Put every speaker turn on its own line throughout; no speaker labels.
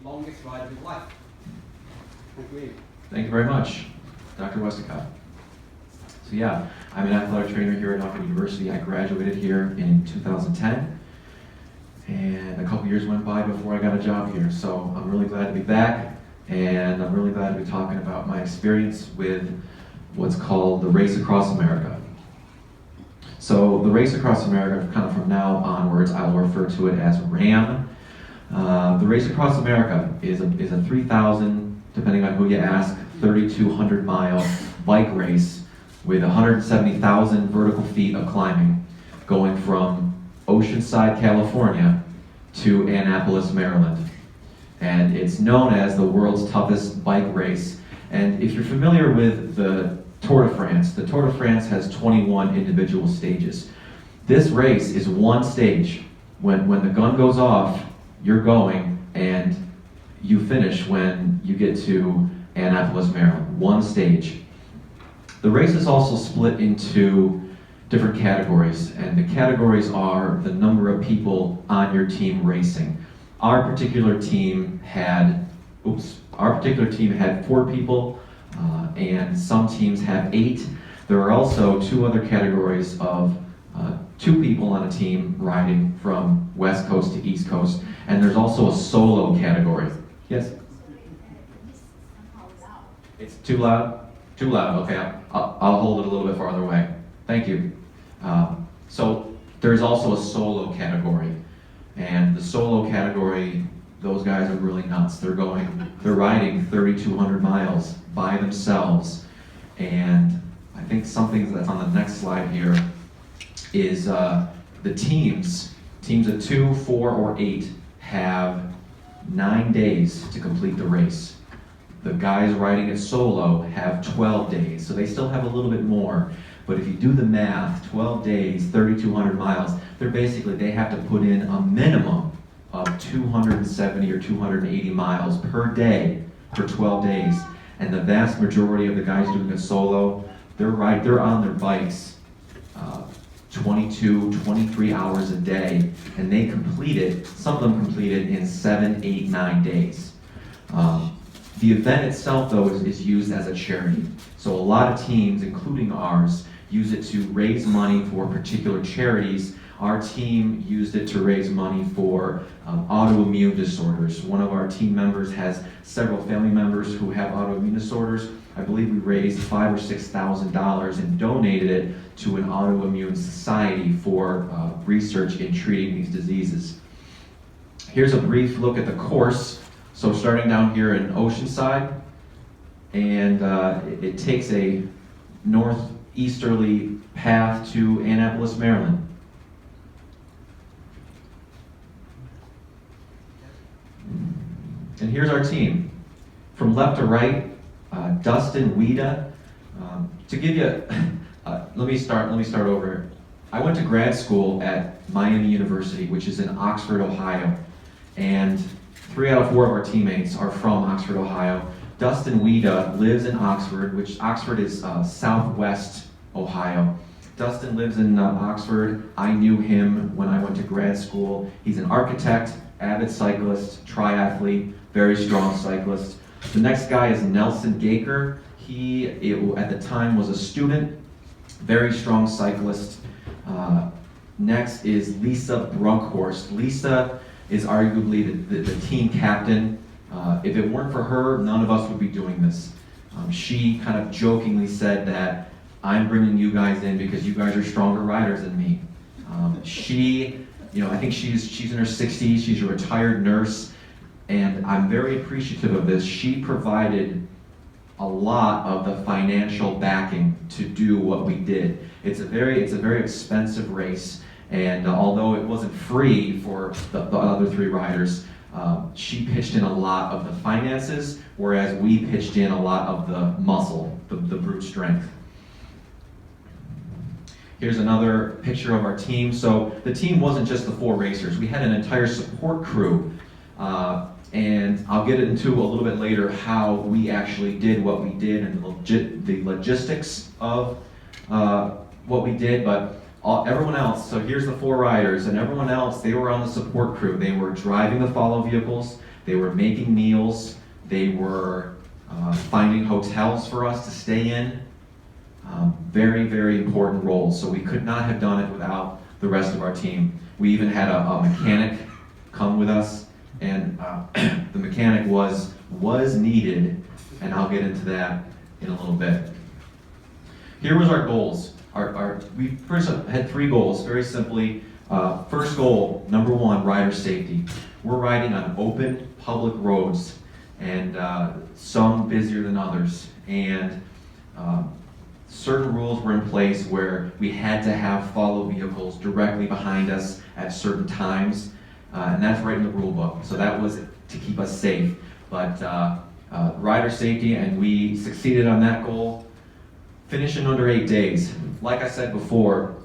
longest ride of his life. Thank you, Ian.
Thank you very much, Dr. Westicott. So yeah, I'm an athletic trainer here at Alfred University. I graduated here in 2010, and a couple years went by before I got a job here. So I'm really glad to be back, and I'm really glad to be talking about my experience with what's called the Race Across America. So the Race Across America, kind of from now onwards, I will refer to it as RAAM. The Race Across America is a 3,000, depending on who you ask, 3,200 mile bike race with 170,000 vertical feet of climbing, going from Oceanside, California to Annapolis, Maryland. And it's known as the world's toughest bike race. And if you're familiar with the Tour de France has 21 individual stages. This race is one stage. When the gun goes off, you're going, and you finish when you get to Annapolis, Maryland. One stage. The race is also split into different categories, and the categories are the number of people on your team racing. Our particular team had 4 people, and some teams have 8. There are also 2 other categories of 2 people on a team riding from West Coast to East Coast, and there's also a solo category. Yes? It's too loud? Too loud, okay. I'll hold it a little bit farther away. Thank you. So there's also a solo category, and the solo category, those guys are really nuts. They're riding 3,200 miles by themselves, and I think something that's on the next slide here is the teams of 2, 4, or 8 have 9 days to complete the race. The guys riding it solo have 12 days, so they still have a little bit more. But if you do the math, 12 days, 3,200 miles, they have to put in a minimum of 270 or 280 miles per day for 12 days. And the vast majority of the guys doing it solo, they're on their bikes 22, 23 hours a day, and they complete it, some of them complete it in 7, 8, 9 days. The event itself, though, is used as a charity. So a lot of teams, including ours, use it to raise money for particular charities. Our team used it to raise money for autoimmune disorders. One of our team members has several family members who have autoimmune disorders. I believe we raised $5,000 or $6,000 and donated it to an autoimmune society for research in treating these diseases. Here's a brief look at the course. So starting down here in Oceanside, and it takes a northeasterly path to Annapolis, Maryland. And here's our team. From left to right, Dustin Weeda. To give you, let me start over. I went to grad school at Miami University, which is in Oxford, Ohio, and 3 out of 4 of our teammates are from Oxford, Ohio. Dustin Weeda lives in Oxford, which Oxford is southwest Ohio. Dustin lives in Oxford. I knew him when I went to grad school. He's an architect, avid cyclist, triathlete, very strong cyclist. The next guy is Nelson Gaker. He, at the time, was a student, very strong cyclist. Next is Lisa Brunkhorst. Lisa is arguably the team captain. If it weren't for her, none of us would be doing this. She kind of jokingly said that I'm bringing you guys in because you guys are stronger riders than me. I think she's in her 60s. She's a retired nurse, and I'm very appreciative of this. She provided a lot of the financial backing to do what we did. It's a very expensive race, and although it wasn't free for the other 3 riders, she pitched in a lot of the finances, whereas we pitched in a lot of the muscle, the brute strength. Here's another picture of our team. So the team wasn't just the 4 racers. We had an entire support crew, and I'll get into a little bit later how we actually did what we did and the logistics of what we did, but everyone else, so here's the 4 riders, and everyone else, they were on the support crew. They were driving the follow vehicles, They were making meals. They were finding hotels for us to stay in. Very, very important roles. So we could not have done it without the rest of our team. We even had a mechanic come with us, and the mechanic was needed, and I'll get into that in a little bit. Here was our goals. We first had 3 goals, very simply. First goal, number 1, rider safety. We're riding on open public roads, and some busier than others. And certain rules were in place where we had to have follow vehicles directly behind us at certain times, and that's right in the rule book. So that was to keep us safe. But rider safety, and we succeeded on that goal, finishing under 8 days. Like I said before,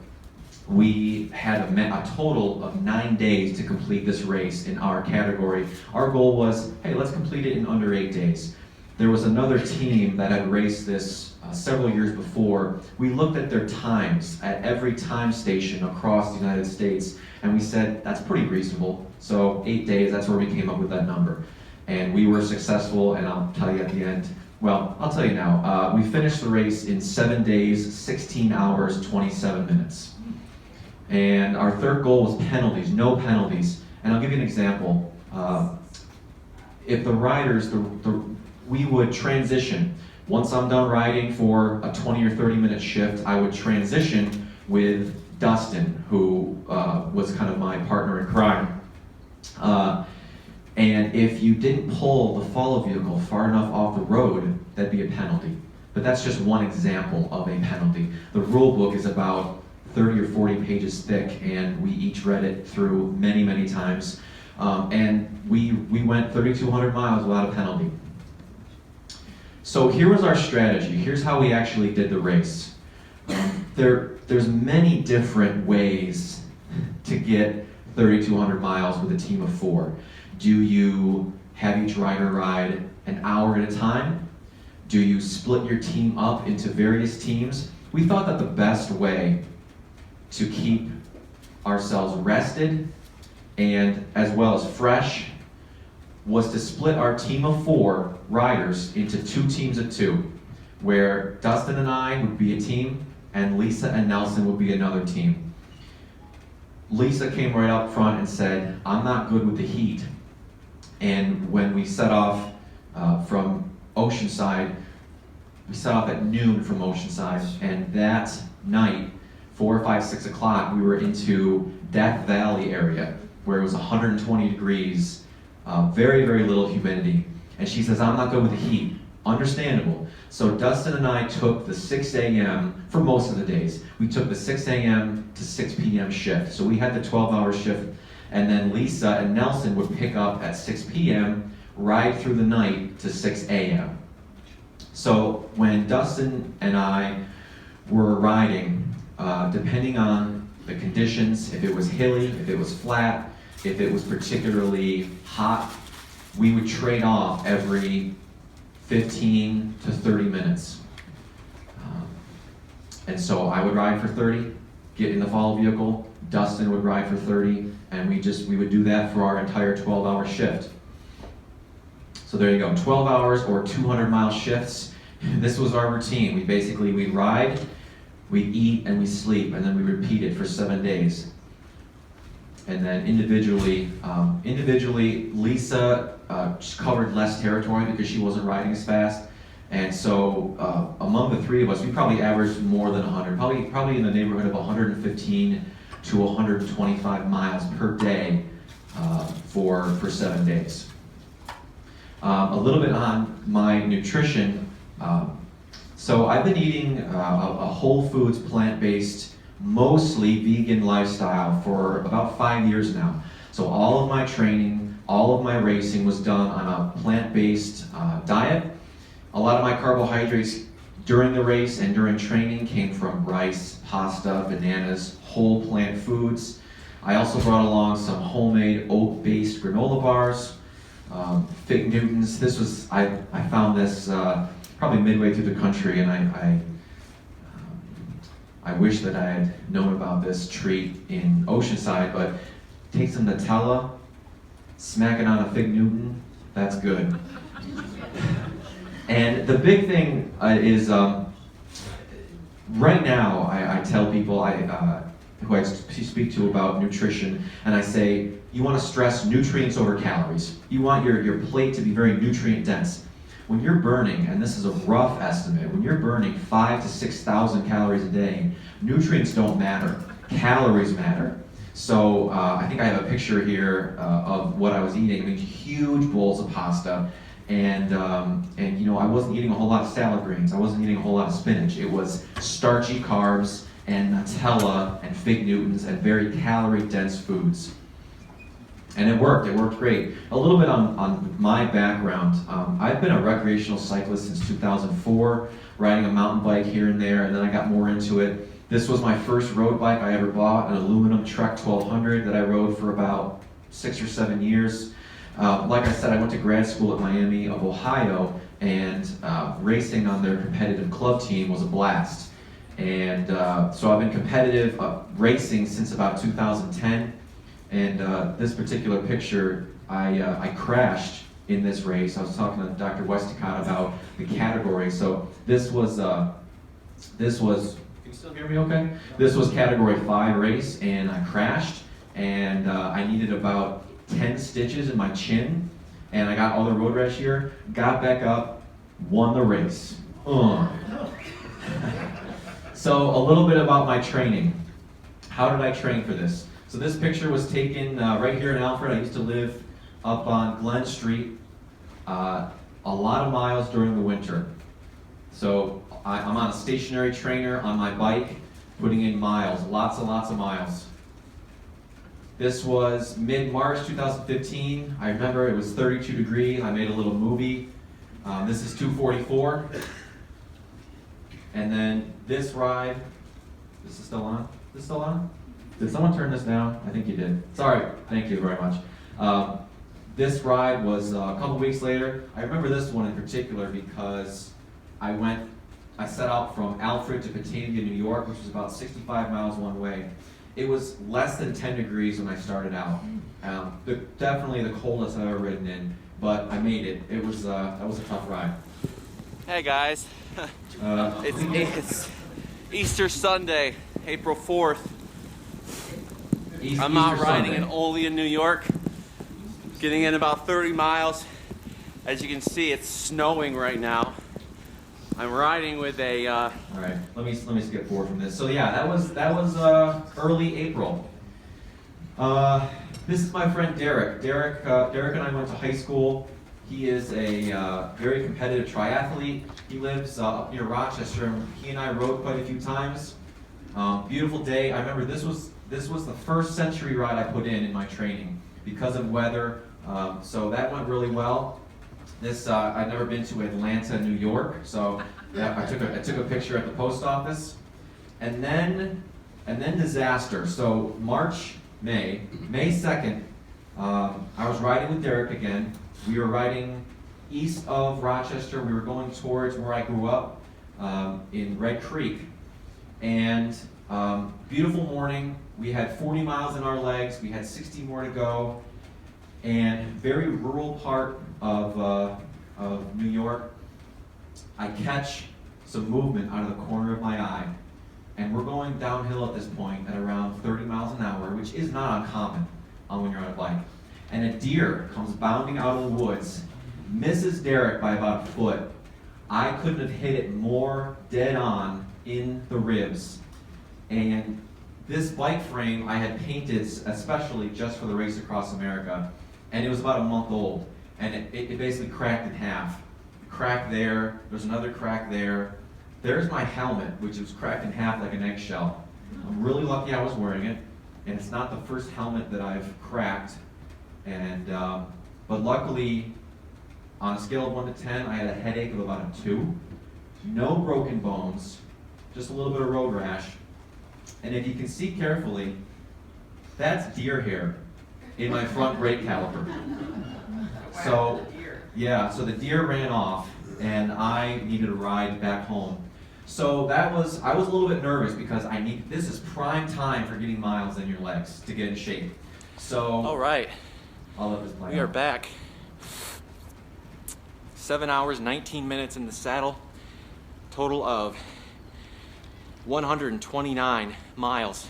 we had a total of 9 days to complete this race in our category. Our goal was, hey, let's complete it in under 8 days. There was another team that had raced this several years before. We looked at their times at every time station across the United States, and we said, that's pretty reasonable. So 8 days, that's where we came up with that number. And we were successful, and I'll tell you at the end. Well, I'll tell you now. We finished the race in 7 days, 16 hours, 27 minutes. And our third goal was penalties, no penalties. And I'll give you an example. If the riders, we would transition. Once I'm done riding for a 20 or 30 minute shift, I would transition with Dustin, who was kind of my partner in crime. And if you didn't pull the follow vehicle far enough off the road, that'd be a penalty. But that's just one example of a penalty. The rule book is about 30 or 40 pages thick, and we each read it through many, many times. And we went 3,200 miles without a penalty. So here was our strategy. Here's how we actually did the race. There's many different ways to get 3,200 miles with a team of 4. Do you have each rider ride an hour at a time? Do you split your team up into various teams? We thought that the best way to keep ourselves rested and as well as fresh was to split our team of 4 riders into 2 teams of 2, where Dustin and I would be a team and Lisa and Nelson would be another team. Lisa came right up front and said, I'm not good with the heat. And when we set off from Oceanside, we set off at noon from Oceanside, and that night, 4, 5, 6 o'clock, we were into Death Valley area, where it was 120 degrees, very, very little humidity. And she says, I'm not good with the heat. Understandable. So Dustin and I took the 6 a.m. for most of the days. We took the 6 a.m. to 6 p.m. shift. So we had the 12-hour shift, and then Lisa and Nelson would pick up at 6 p.m., ride through the night to 6 a.m. So when Dustin and I were riding, depending on the conditions, if it was hilly, if it was flat, if it was particularly hot, we would trade off every 15 to 30 minutes. And so I would ride for 30, get in the follow vehicle, Dustin would ride for 30, and we would do that for our entire 12-hour shift. So there you go, 12 hours or 200-mile shifts. This was our routine. We'd ride, we'd eat, and we sleep, and then we repeat it for 7 days. And then individually, Lisa just covered less territory because she wasn't riding as fast. And so among the 3 of us, we probably averaged more than 100, probably in the neighborhood of 115 to 125 miles per day for 7 days. A little bit on my nutrition. So I've been eating a whole foods, plant-based, mostly vegan lifestyle for about 5 years now. So all of my training, all of my racing was done on a plant-based diet. A lot of my carbohydrates during the race and during training came from rice, pasta, bananas, whole plant foods. I also brought along some homemade oat-based granola bars, Fig Newtons. I found this probably midway through the country, and I wish that I had known about this treat in Oceanside, but take some Nutella, smack it on a Fig Newton, That's good. And the big thing is, right now, I tell people who I speak to about nutrition, and I say, you want to stress nutrients over calories. You want your plate to be very nutrient dense. When you're burning, and this is a rough estimate, when you're burning 5,000 to 6,000 calories a day, nutrients don't matter. Calories matter. So I think I have a picture here of what I was eating. I mean, huge bowls of pasta, and you know, I wasn't eating a whole lot of salad greens. I wasn't eating a whole lot of spinach. It was starchy carbs and Nutella and Fig Newtons and very calorie-dense foods. And it worked great. A little bit on my background. I've been a recreational cyclist since 2004, riding a mountain bike here and there, and then I got more into it. This was my first road bike I ever bought, an aluminum Trek 1200 that I rode for about 6 or 7 years. Like I said, I went to grad school at Miami of Ohio, and racing on their competitive club team was a blast. And so I've been competitive racing since about 2010. And this particular picture, I crashed in this race. I was talking to Dr. Westacott about the category. So this was, can you still hear me okay? This was category 5 race, and I crashed, and I needed about 10 stitches in my chin, and I got all the road rash here, got back up, won the race. So a little bit about my training. How did I train for this? So this picture was taken right here in Alfred. I used to live up on Glen Street, a lot of miles during the winter. So I'm on a stationary trainer on my bike, putting in miles, lots and lots of miles. This was mid-March 2015. I remember it was 32 degrees. I made a little movie. This is 244. And then this ride, this is still on? This still on? Did someone turn this down? I think you did. Sorry, thank you very much. This ride was a couple weeks later. I remember this one in particular because I set out from Alfred to Batavia, New York, which was about 65 miles one way. It was less than 10 degrees when I started out. Definitely the coldest I've ever ridden in, but I made it. That was a tough ride.
Hey guys, it's Easter Sunday, April 4th. I'm out riding in Olean, New York, getting in about 30 miles. As you can see, it's snowing right now. I'm riding with a.
All right, let me skip forward from this. So yeah, that was early April. This is my friend Derek. Derek and I went to high school. He is a very competitive triathlete. He lives up near Rochester, and he and I rode quite a few times. Beautiful day. I remember this was the first century ride I put in my training because of weather. So that went really well. This I'd never been to Atlanta, New York, so yeah, I took a picture at the post office, and then disaster. So May 2nd, I was riding with Derek again. We were riding east of Rochester. We were going towards where I grew up in Red Creek, and beautiful morning. We had 40 miles in our legs. We had 60 more to go, and very rural part of New York. I catch some movement out of the corner of my eye, and we're going downhill at this point at around 30 miles an hour, which is not uncommon when you're on a bike. And a deer comes bounding out of the woods, misses Derek by about a foot. I couldn't have hit it more dead on in the ribs. And this bike frame I had painted especially just for the Race Across America, and it was about a month old, and it basically cracked in half. Crack there, there's another crack there. There's my helmet, which was cracked in half like an eggshell. I'm really lucky I was wearing it, and it's not the first helmet that I've cracked. And but luckily, on a scale of 1 to 10, I had a headache of about a 2. No broken bones, just a little bit of road rash. And if you can see carefully, that's deer hair in my front brake caliper. So, yeah, so the deer ran off, and I needed a ride back home. So I was a little bit nervous because this is prime time for getting miles in your legs to get in shape. So,
all right,
I'll let this play
we are
out.
back.
7 hours, 19 minutes in the saddle. Total of 129 miles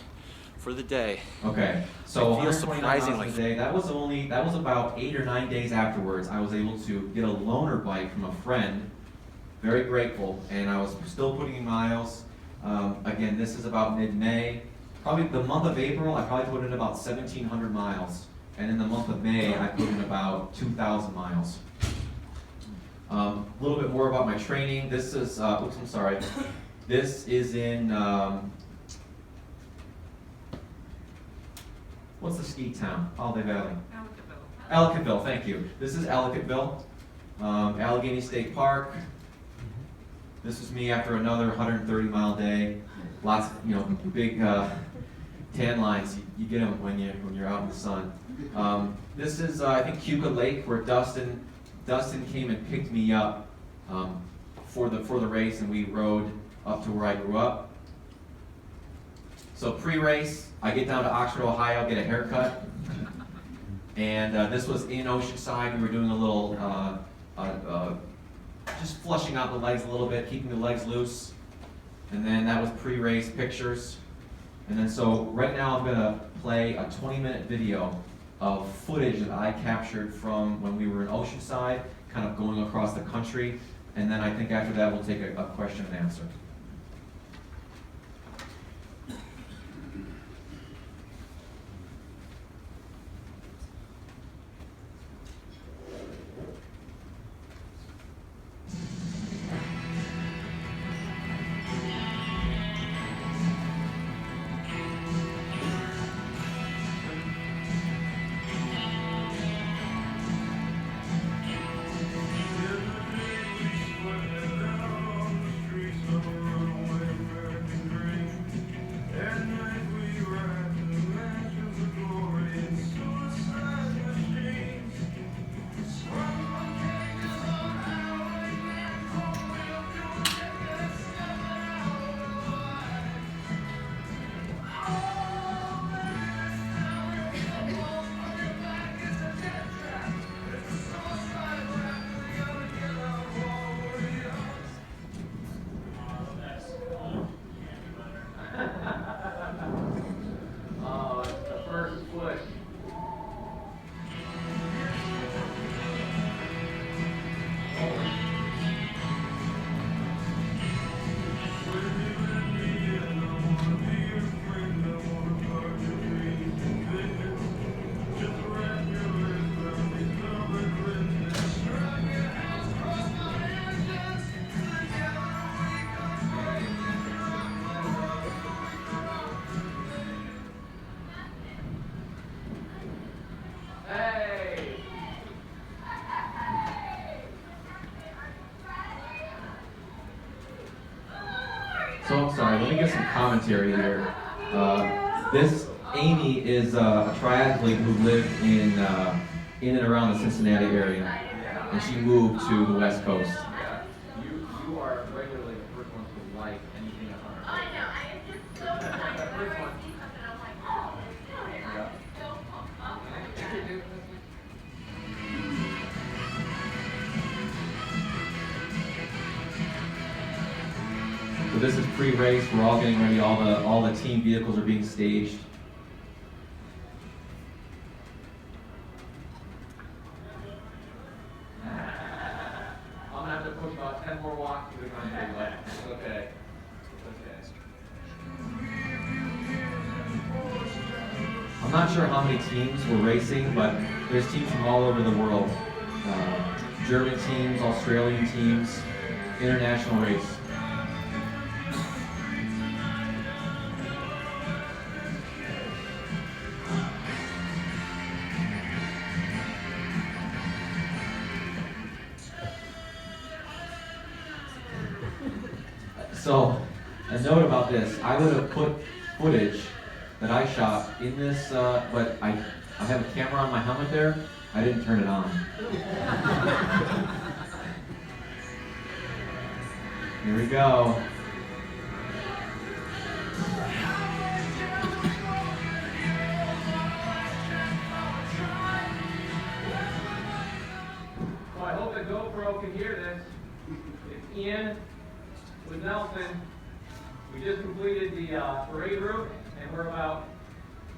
for the day.
Okay, so
I feel
129 miles
surprisingly
a day. That was about 8 or 9 days afterwards. I was able to get a loaner bike from a friend. Very grateful, and I was still putting in miles. Again, this is about mid-May. Probably the month of April, I probably put in about 1,700 miles. And in the month of May, I put in about 2,000 miles. A little bit more about my training. This is, oops, I'm sorry. This is in, what's the ski town? Holiday Valley. Ellicottville, thank you. This is Ellicottville, Allegheny State Park. This is me after another 130-mile day. Lots of, big tan lines. You get them when you're out in the sun. This is, I think, Cuca Lake, where Dustin came and picked me up for the race, and we rode up to where I grew up. So pre-race, I get down to Oxford, Ohio, get a haircut, and this was in Oceanside. We were doing a little, just flushing out the legs a little bit, keeping the legs loose, and then that was pre-race pictures. And then so right now I'm gonna play a 20-minute video of footage that I captured from when we were in Oceanside, kind of going across the country, and then I think after that we'll take a question and answer. So I'm sorry, let me get some commentary here. This Amy is a triathlete who lived in and around the Cincinnati area, and she moved to the West Coast. Yeah. You are regularly the first one to like anything on our
I know, I am just so excited whenever I see something, I'm like, oh, I'm so pumped up.
So this is pre-race. We're all getting ready. All the team vehicles are being staged. I'm gonna have to push about 10 more walks to the country, but it's okay. It's okay. I'm not sure how many teams were racing, but there's teams from all over the world. German teams, Australian teams, international race. So, a note about this, I would have put footage that I shot in this, but I have a camera on my helmet there, I didn't turn it on. Here we go. So I hope that
GoPro can hear this. It's Ian with Nelson. We just completed the parade route, and we're about,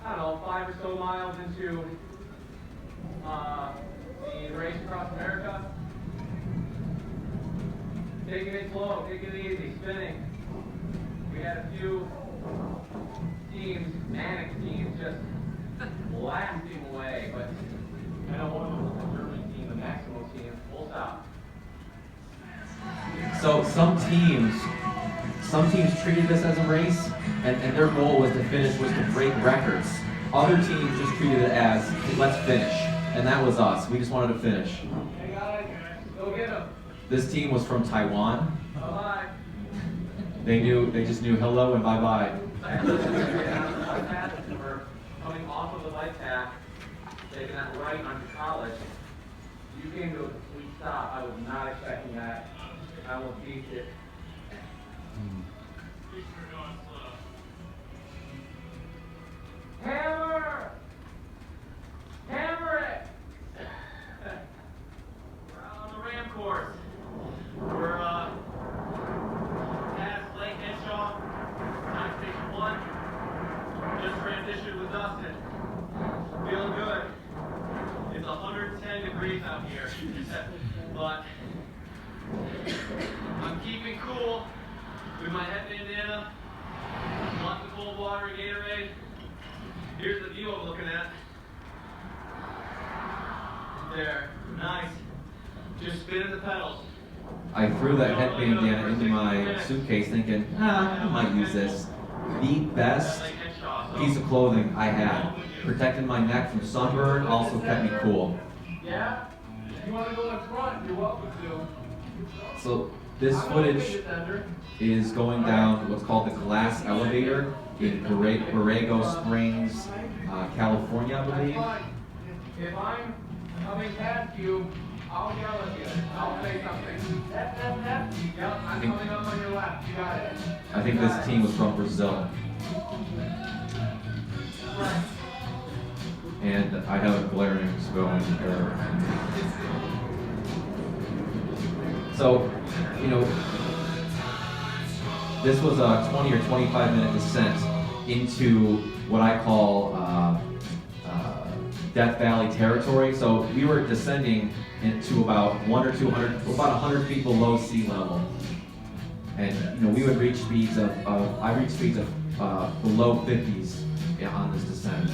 I don't know, 5 or so miles into the race across America. Taking it slow, taking it easy, spinning. We had a few teams, manic teams, just blasting away, but I know one of them was the German team, the Maximo team, full stop.
So some teams treated this as a race, and their goal was to break records. Other teams just treated it as, let's finish. And that was us. We just wanted to finish.
Hey guys, go get them.
This team was from Taiwan.
Bye-bye.
They just knew hello and bye-bye.
We're coming off of the bike path, taking that right onto college. You came to a complete stop. I was not expecting that. I almost beat it. Hammer! Hammer it! We're on the RAAM course. We're past Lake Henshaw, time station 1. Just transitioned with Dustin. Feeling good. It's 110 degrees out here. But I'm keeping cool with my head bandana, lots of cold water and Gatorade. Here's the view I'm looking at. There, nice. Just spinning the pedals.
I threw that head bandana into my suitcase thinking, I might use this. The best piece of clothing I had. Protected my neck from sunburn, also kept me cool.
Yeah? If you want to go in front, you're welcome to.
So this footage is going down what's called the glass elevator in Borrego Springs, California, I believe.
If I'm coming past you, I'll yell at you. I'll say something. Yep, I'm coming up on your left. You got it.
I think this team was from Brazil. And I have a glaring spelling error. So, you know, this was a 20 or 25 minute descent into what I call Death Valley territory. So we were descending into about 100 feet below sea level. And you know, we would reach speeds I reached speeds of below 50s on this descent.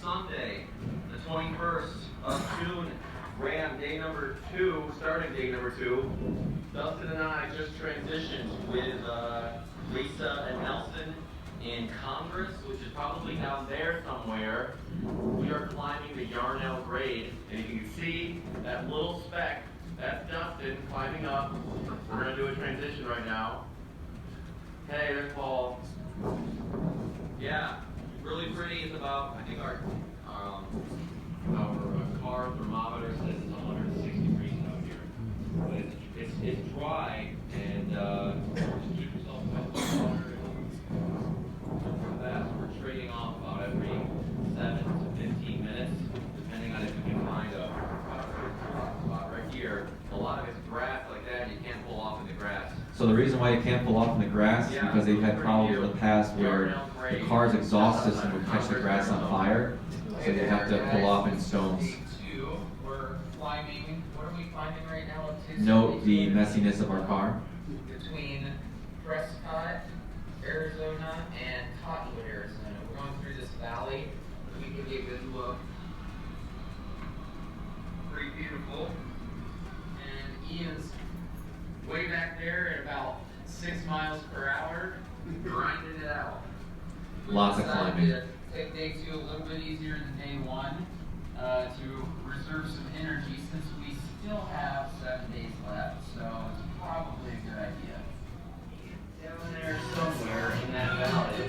Sunday, the 21st of June, RAAM day number 2, starting day number 2. Dustin and I just transitioned with Lisa and Nelson in Congress, which is probably down there somewhere. We are climbing the Yarnell grade, and you can see that little speck, that's Dustin climbing up. We're going to do a transition right now. Hey, there's Paul. Yeah. Really pretty. It's about, I think our car thermometer says it's 106 degrees out here. But it's dry, and just keep yourself wet with water. For that, so we're trading off about every 7 to 15 minutes, depending on if we can find a spot right here. A lot of it's grass like that, you can't pull off in the grass.
So the reason why you can't pull off in the grass is because they've had problems in the past where the car's exhaust system would catch the grass on fire, so they have to pull off in stones.
We're climbing, what are we climbing right now?
Note the messiness of our car.
Between Prescott, Arizona, and Cottonwood, Arizona. We're going through this valley. Let me give you a good look. Pretty beautiful. And Ian's way back there at about 6 miles per hour, grinding it out.
Lots of climbing.
take day 2 a little bit easier than day 1 to reserve some energy since we still have 7 days left, so it's probably a good idea.
Down there somewhere in that valley.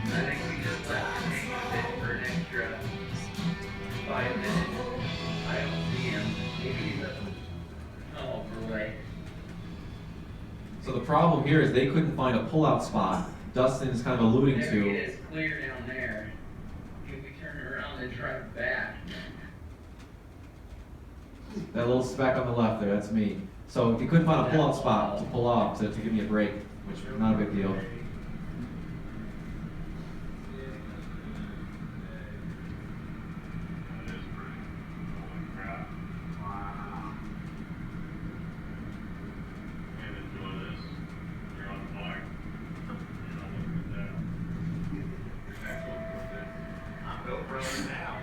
I think we just left him hanging a bit for an extra 5 minutes. I don't see him. Maybe he's up. Oh, boy.
So the problem here is they couldn't find a pullout spot. Dustin is kind of alluding
There
to.
it is, clear down there. If we turn around and drive back.
That little speck on the left there, that's me. So he couldn't find a pullout spot to pull off to give me a break, which is not a big deal.
I'm GoProing now.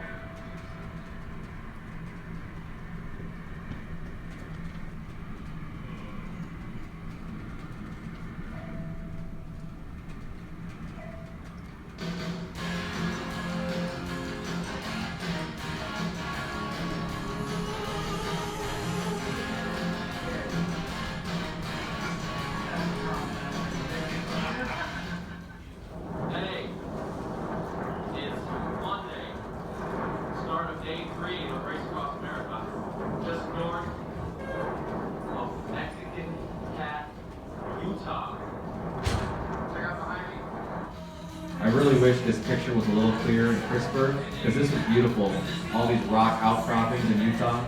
Hey, it's Monday, start of day 3 of Race Across America, just north of Mexican Cat, Utah. Check out behind me.
I really wish this picture was a little clearer and crisper, because this was beautiful. All these rock outcroppings in Utah.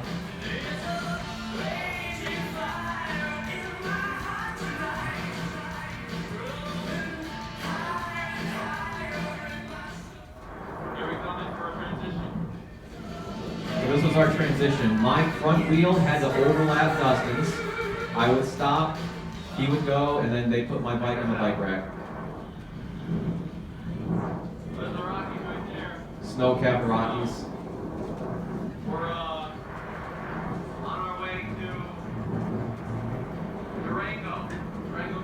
Here we come in for a transition.
So this was our transition. My front wheel had to overlap Dustin's. I would stop, he would go, and then they put my bike on the bike rack.
There's the Rockies right there.
Snow-capped Rockies.
We're on our way to Durango,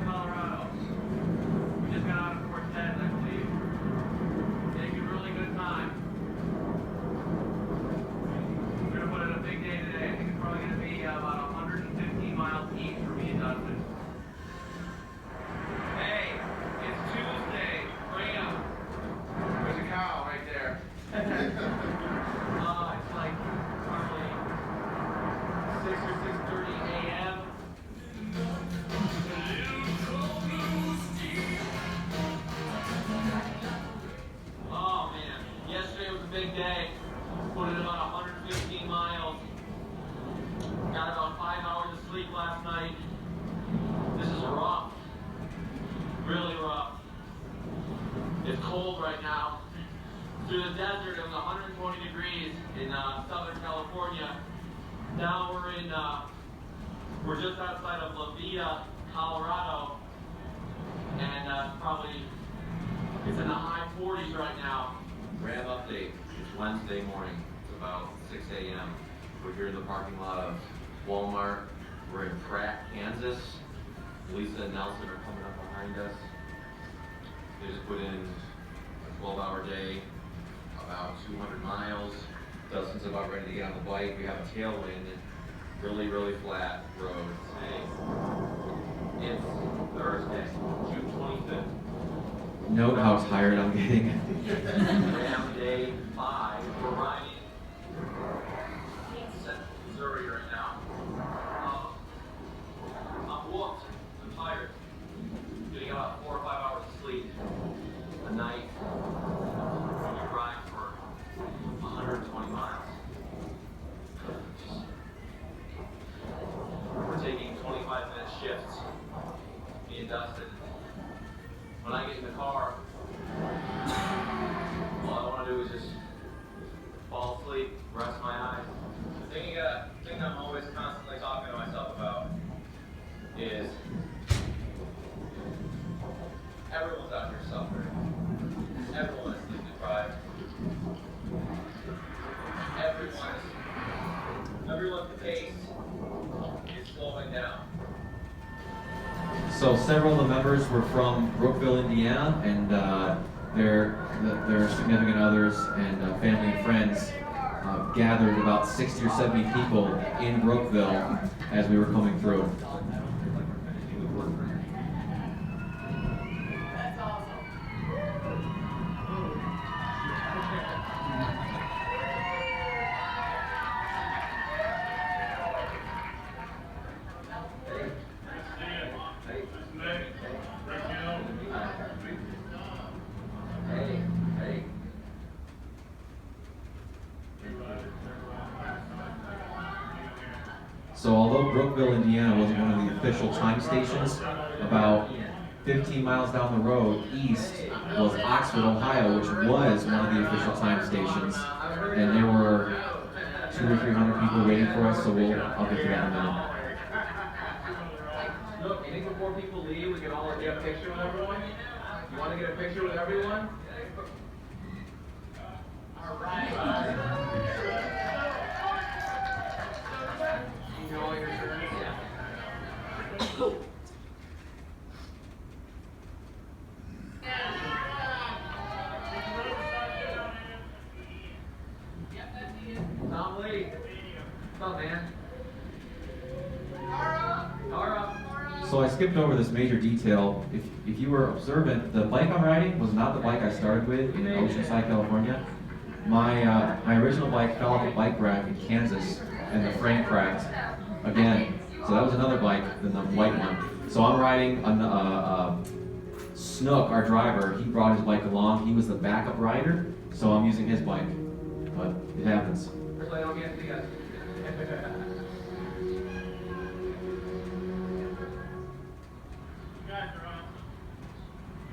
Colorado. We just got out of Cortez, I believe. Making a really good time. We're gonna put in a big day today. I think it's probably gonna be about 115 miles east for me and Dustin. Hey, it's Tuesday. RAAM. There's a cow right there. It's like probably 6 or 6:30 a.m. Oh man, yesterday was a big day. Put in about 115 miles. Got about 5 hours of sleep last night. This is rough. Really rough. It's cold right now. Through the desert, it was 120 degrees in Southern California. Now we're just outside of La Villa, Colorado, and it's in the high 40s right now.
RAAM update. It's Wednesday morning. It's about 6 a.m. We're here in the parking lot of Walmart. We're in Pratt, Kansas. Lisa and Nelson are coming up behind us. They just put in a 12-hour day, about 200 miles. Dustin's about ready to get on the bike. We have a tailwind, really, really flat road today. It's Thursday, June 25th.
Note how tired I'm getting.
RAAM day 5. We're riding in Central Missouri right now. I'm whooped. I'm tired. Getting about 4 or 5 hours of sleep a night. When we ride for 120 miles. We're taking 25-minute shifts. Me and Dustin. When I get in the car, all I want to do is just fall asleep, rest my eyes. The thing I'm always constantly talking to myself about is everyone's out here suffering. Everyone is sleep deprived. Everyone's pace is slowing down.
So several of the members were from Brookville, Indiana, and their significant others and family and friends gathered about 60 or 70 people in Brookville as we were coming through.
That's awesome.
So although Brookville, Indiana wasn't one of the official time stations, about 15 miles down the road east was Oxford, Ohio, which was one of the official time stations. And there were 200 or 300 people waiting for us, so I'll get to that in a minute.
Look, you think before people leave, we can all get a picture with everyone? You want to get a picture with everyone? All right. Enjoy your journey. Tom Lee. What's up, man? Tara.
So I skipped over this major detail. If you were observant, the bike I'm riding was not the bike I started with in Oceanside, California. My original bike fell off a bike rack in Kansas, and the frame cracked again. So that was another bike than the white one. So I'm riding Snook, our driver. He brought his bike along. He was the backup rider, so I'm using his bike. But it happens.
First I don't get to you.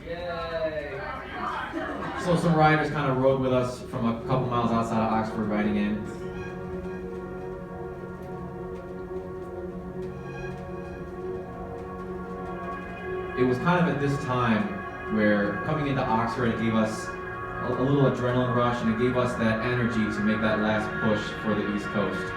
Yay!
So some riders kind of rode with us from a couple miles outside of Oxford riding in. It was kind of at this time where coming into Oxford, it gave us a little adrenaline rush, and it gave us that energy to make that last push for the East Coast.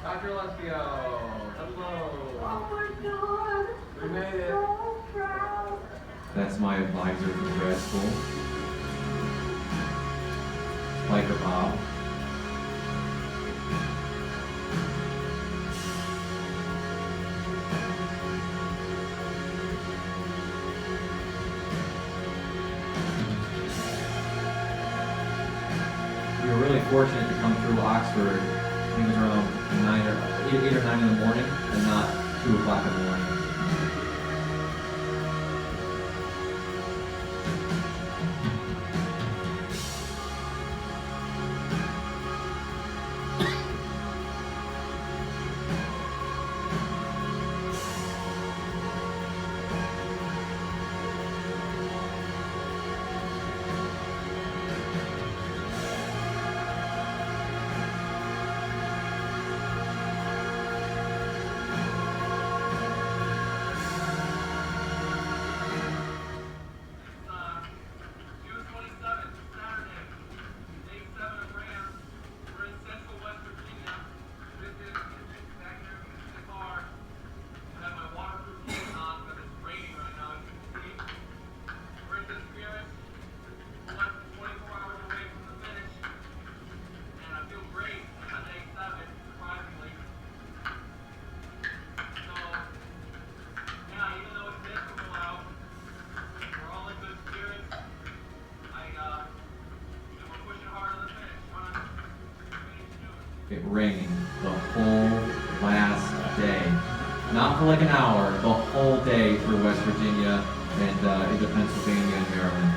Dr. Alessio, hello.
Oh my God.
We made it.
So proud.
That's my advisor from grad school, Biker Bob. We were really fortunate to come through Oxford. I think it was around 8 or 9 in the morning, and not 2 o'clock in the morning.
June 27th, Saturday, day 7 of RAAM. We're in central West Virginia. This is back here in the car. I have my waterproof clothes on because it's raining right now, as you can see. We're in good spirits. We're less than 24 hours away from the finish. And I feel great on day 7, surprisingly. So, yeah, even though it's miserable out, we're all in good spirits. We're pushing hard on the finish. Trying to finish soon.
It rained the whole last day. Not for like an hour, the whole day through West Virginia and into Pennsylvania and Maryland.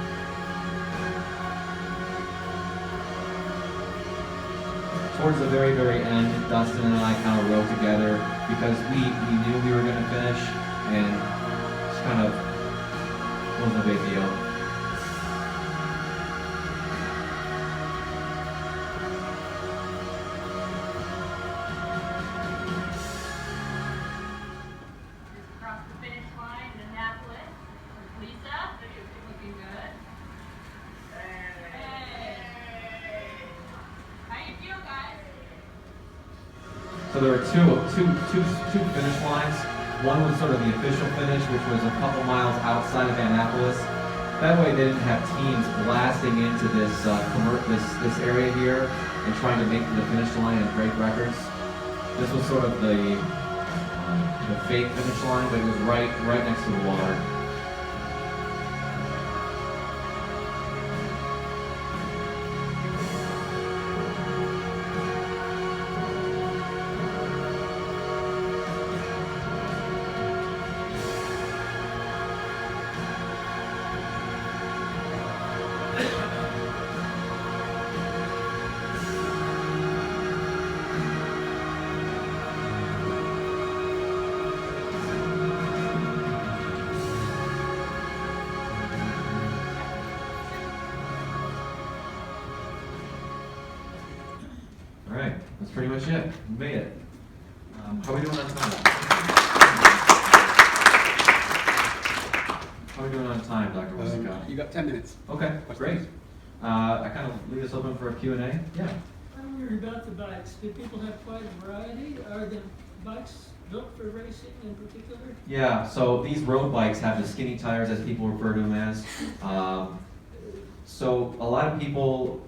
Towards the very, very end, Dustin and I kind of rode together because we knew we were going to finish, and just kind of Wasn't a big deal.
Just across the finish line in Annapolis. Lisa, looking good. Hey. How you feel, guys?
So there were two finish lines. One was sort of the official finish, which was a couple miles outside of Annapolis. That way they didn't have teams blasting into this area here and trying to make it to the finish line and break records. This was sort of the fake finish line, but it was right next to the water. All right, that's pretty much it. We made it. How are we doing on time? How are we doing on time, Dr. Westcott?
You got 10 minutes.
Okay, great. I kind of leave this open for a Q&A. Yeah.
I'm wondering about the bikes. Do people have quite a variety? Are the bikes built for racing in particular?
Yeah, so these road bikes have the skinny tires, as people refer to them as. So a lot of people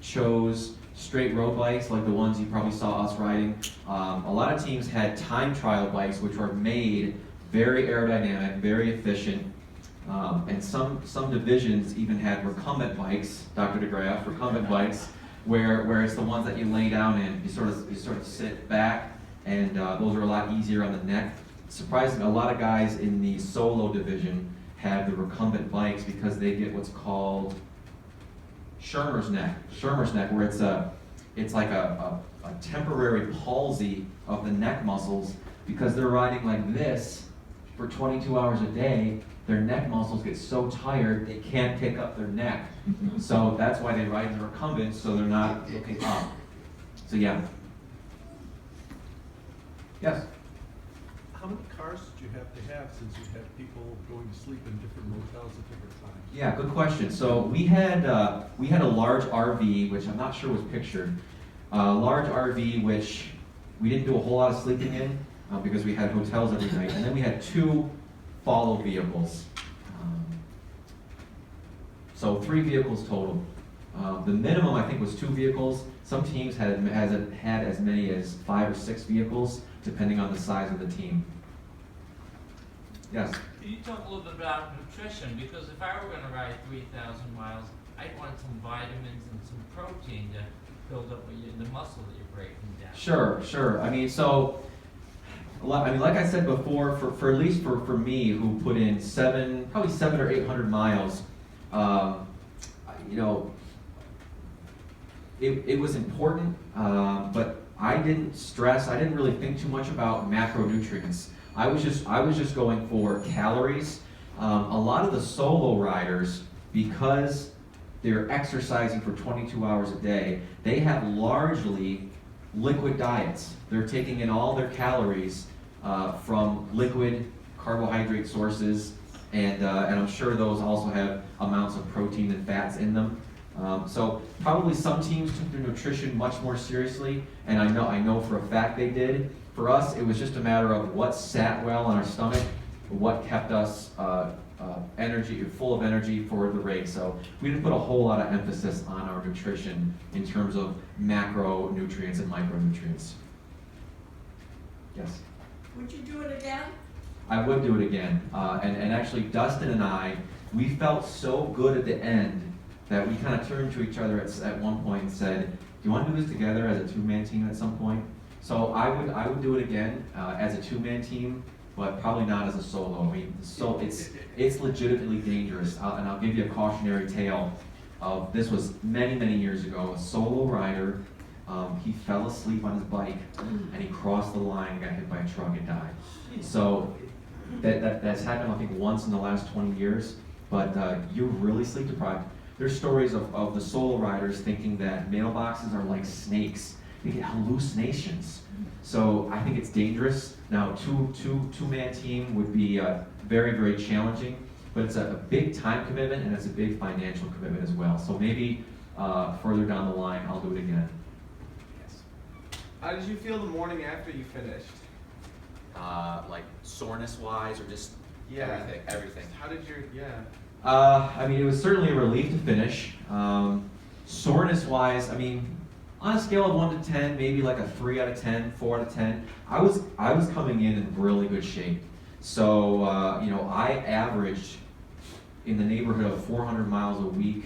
chose straight road bikes, like the ones you probably saw us riding. A lot of teams had time trial bikes, which were made very aerodynamic, very efficient. And some divisions even had recumbent bikes, Dr. DeGraff, recumbent bikes, where it's the ones that you lay down in. You sort of sit back, and those are a lot easier on the neck. Surprisingly, a lot of guys in the solo division have the recumbent bikes because they get what's called Schirmer's neck, where it's like a temporary palsy of the neck muscles because they're riding like this for 22 hours a day. Their neck muscles get so tired they can't pick up their neck. So that's why they ride in the recumbent, so they're not looking up. So yeah. Yes?
How many cars did you have to have since you had people going to sleep in different motels at different times?
Yeah, good question. So we had a large RV, which I'm not sure was pictured. Large RV, which we didn't do a whole lot of sleeping in because we had hotels every night, and then we had 2 follow vehicles. So 3 vehicles total. The minimum I think was 2 vehicles. Some teams had as many as 5 or 6 vehicles, depending on the size of the team. Yes.
Can you talk a little bit about nutrition? Because if I were going to ride 3,000 miles, I'd want some vitamins and some protein to build up the muscle that you're breaking down.
Sure. I mean, like I said before, for at least for me, who put in probably 700 or 800 miles, it was important, but I didn't really think too much about macronutrients. I was just going for calories. A lot of the solo riders, because they're exercising for 22 hours a day, they have largely liquid diets. They're taking in all their calories from liquid carbohydrate sources, and I'm sure those also have amounts of protein and fats in them. So probably some teams took their nutrition much more seriously, and I know for a fact they did. For us, it was just a matter of what sat well on our stomach, what kept us full of energy for the race. So we didn't put a whole lot of emphasis on our nutrition in terms of macronutrients and micronutrients. Yes?
Would you do it again?
I would do it again. And actually, Dustin and I, we felt so good at the end that we kind of turned to each other at one point and said, do you want to do this together as a 2-man team at some point? So I would do it again as a 2-man team, but probably not as a solo. I mean, so it's legitimately dangerous. And I'll give you a cautionary tale of this was many years ago. A solo rider, he fell asleep on his bike and he crossed the line and got hit by a truck and died. So That's happened, I think, once in the last 20 years, but you're really sleep deprived. There's stories of the solo riders thinking that mailboxes are like snakes. They get hallucinations. So I think it's dangerous. Now, two-man team would be very, very challenging, but it's a big time commitment and it's a big financial commitment as well. So maybe further down the line, I'll do it again. Yes.
How did you feel the morning after you finished?
Like soreness-wise, or just everything.
How did your,
I mean, it was certainly a relief to finish. Soreness-wise, I mean, on a scale of 1 to 10, maybe like a 3 out of 10, 4 out of 10. I was coming in really good shape. So, you know, I averaged in the neighborhood of 400 miles a week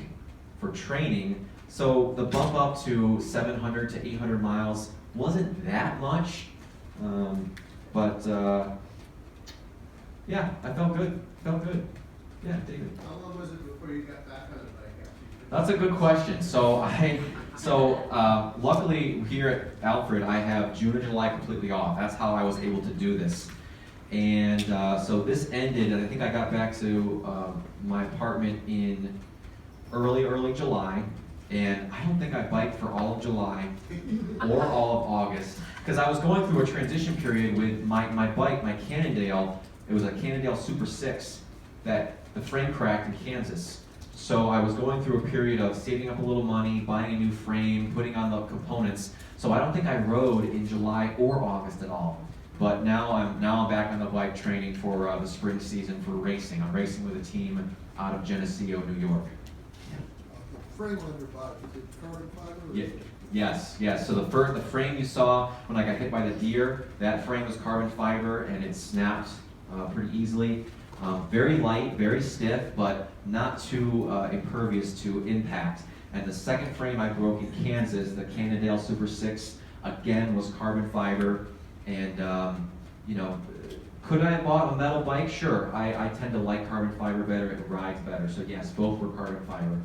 for training. So the bump up to 700 to 800 miles wasn't that much. But yeah, I felt good. Yeah, David.
How long was it before you got back on the bike after you finished?
That's a good question. Luckily here at Alfred, I have June and July completely off. That's how I was able to do this. And so this ended, and I think I got back to my apartment in early July. And I don't think I biked for all of July or all of August, because I was going through a transition period with my bike, my Cannondale. It was a Cannondale Super 6 that the frame cracked in Kansas. So I was going through a period of saving up a little money, buying a new frame, putting on the components. So I don't think I rode in July or August at all. But now I'm back on the bike training for the spring season for racing. I'm racing with a team out of Geneseo, New York.
Frame on your bike, is it carbon fiber?
Yeah. Yes. So the frame you saw when I got hit by the deer, that frame was carbon fiber and it snapped pretty easily. Very light, very stiff, but not too impervious to impact. And the second frame I broke in Kansas, the Cannondale Super 6, again was carbon fiber. And you know, could I have bought a metal bike? Sure. I tend to like carbon fiber better. It rides better. So yes, both were carbon fiber.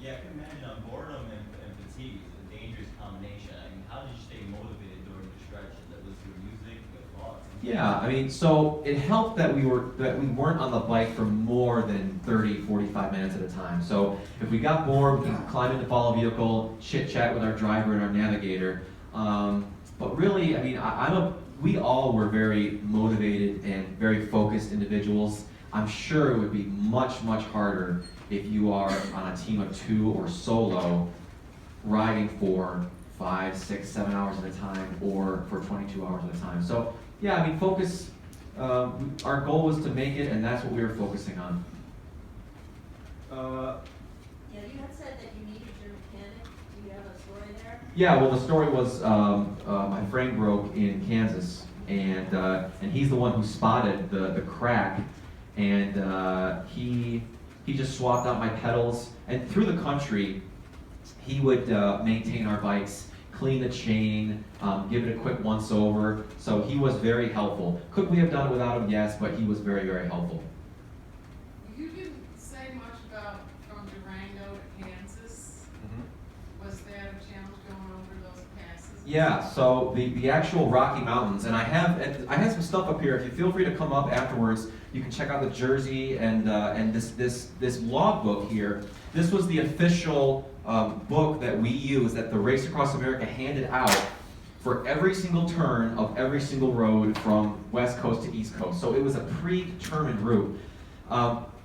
Yeah, I can imagine boredom and fatigue is a dangerous combination. I mean, how did you stay motivated during the stretch? That was your music, your thoughts?
Yeah, I mean, so it helped that we weren't on the bike for more than 30, 45 minutes at a time. So if we got bored, we could climb in the follow vehicle, chit chat with our driver and our navigator. But really, I mean, we all were very motivated and very focused individuals. I'm sure it would be much, much harder if you are on a team of 2 or solo riding for 5, 6, 7 hours at a time or for 22 hours at a time. So yeah, I mean, focus, our goal was to make it, and that's what we were focusing on.
Yeah, you had said that you needed your mechanic. Do you have a story there?
Yeah, well, the story was my frame broke in Kansas, and he's the one who spotted the crack, and he just swapped out my pedals, and through the country, he would maintain our bikes, clean the chain, give it a quick once over. So he was very helpful. Could we have done it without him? Yes, but he was very, very helpful.
You didn't say much about from Durango to Kansas. Was that a challenge going over those passes?
Yeah, so the actual Rocky Mountains, and I have some stuff up here. If you feel free to come up afterwards, you can check out the jersey and this log book here. This was the official book that we use, that the Race Across America handed out for every single turn of every single road from West Coast to East Coast. So it was a predetermined route.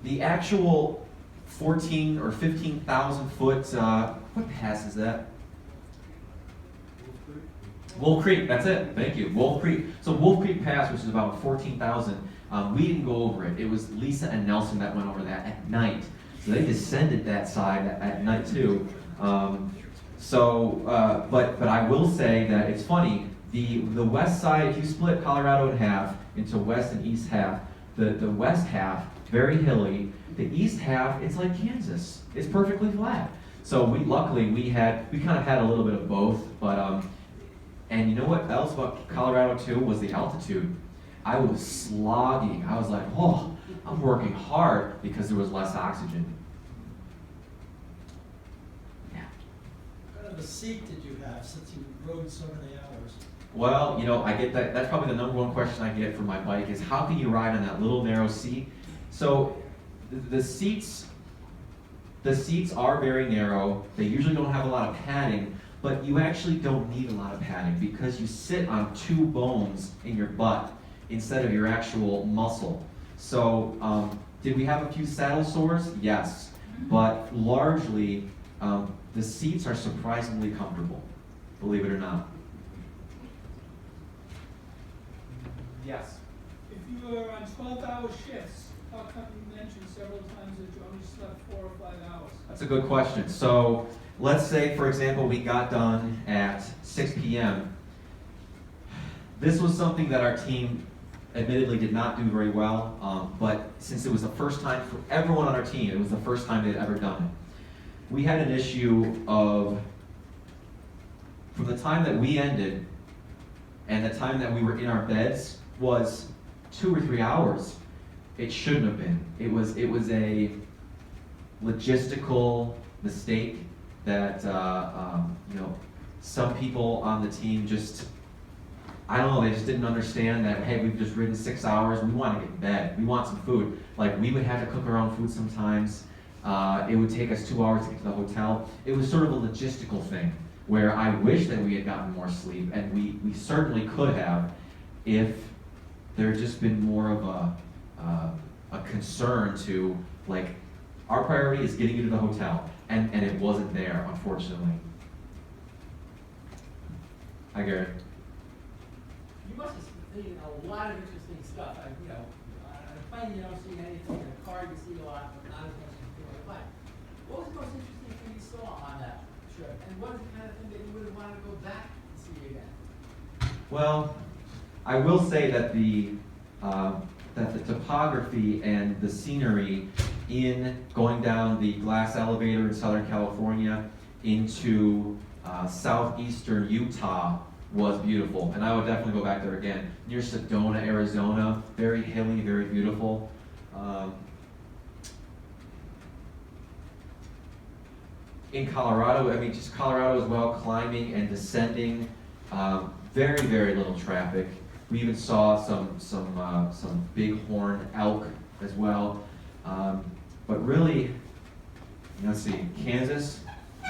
The actual 14 or 15,000 foot, what pass is that? Wolf Creek, that's it, thank you, Wolf Creek. So Wolf Creek Pass, which is about 14,000, we didn't go over it. It was Lisa and Nelson that went over that at night. So they descended that side at night too. But I will say that it's funny, the west side, if you split Colorado in half into west and east half, the west half, very hilly, the east half, it's like Kansas. It's perfectly flat. So luckily we kind of had a little bit of both, but and you know what else about Colorado too was the altitude. I was slogging. I was like, oh, I'm working hard because there was less oxygen. Yeah.
What kind of a seat did you have since you rode so many hours?
Well, you know, I get that. That's probably the number one question I get for my bike is how can you ride on that little narrow seat? So the seats are very narrow. They usually don't have a lot of padding, but you actually don't need a lot of padding because you sit on two bones in your butt instead of your actual muscle. So did we have a few saddle sores? Yes, but largely the seats are surprisingly comfortable, believe it or not. Yes.
If you were on 12-hour shifts, how come you mentioned several times that you only slept 4 or 5 hours?
That's a good question. So let's say, for example, we got done at 6 p.m. This was something that our team admittedly did not do very well, but since it was the first time for everyone on our team, it was the first time they'd ever done it. We had an issue of, from the time that we ended and the time that we were in our beds was 2 or 3 hours. It shouldn't have been. It was a logistical mistake that you know, some people on the team just, I don't know, they just didn't understand that, hey, we've just ridden 6 hours, we want to get in bed, we want some food. Like, we would have to cook our own food sometimes. It would take us 2 hours to get to the hotel. It was sort of a logistical thing where I wish that we had gotten more sleep, and we certainly could have if there had just been more of a concern to, like, our priority is getting you to the hotel, and it wasn't there, unfortunately. Hi, Gary.
You must have seen a lot of interesting stuff. On a plane you don't see anything, in a car you see a lot, but not as much as you do on a bike. What was the most interesting thing you saw on that trip? And what is the kind of thing that you would want to go back and see again?
Well, I will say that the topography and the scenery in going down the glass elevator in Southern California into southeastern Utah was beautiful, and I would definitely go back there again. Near Sedona, Arizona, very hilly, very beautiful. In Colorado, I mean, just Colorado as well, climbing and descending, very, very little traffic. We even saw some bighorn elk as well. But really, let's see, Kansas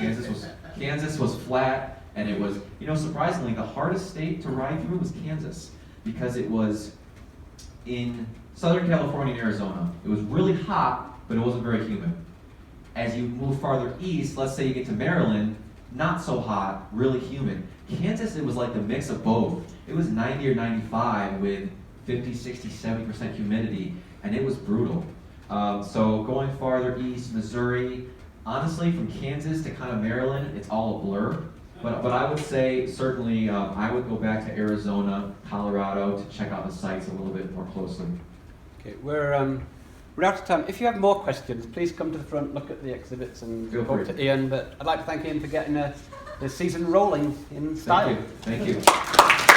was flat, and it was, surprisingly, the hardest state to ride through was Kansas, because it was in Southern California and Arizona. It was really hot, but it wasn't very humid. As you move farther east, let's say you get to Maryland, not so hot, really humid. Kansas, it was like the mix of both. It was 90 or 95 with 50, 60, 70% humidity, and it was brutal. So going farther east, Missouri, honestly, from Kansas to kind of Maryland, it's all a blur. But I would say, certainly, I would go back to Arizona, Colorado to check out the sites a little bit more closely.
Okay, we're out of time. If you have more questions, please come to the front, look at the exhibits, and talk to Ian. But I'd like to thank Ian for getting the season rolling in style.
Thank you. Thank you.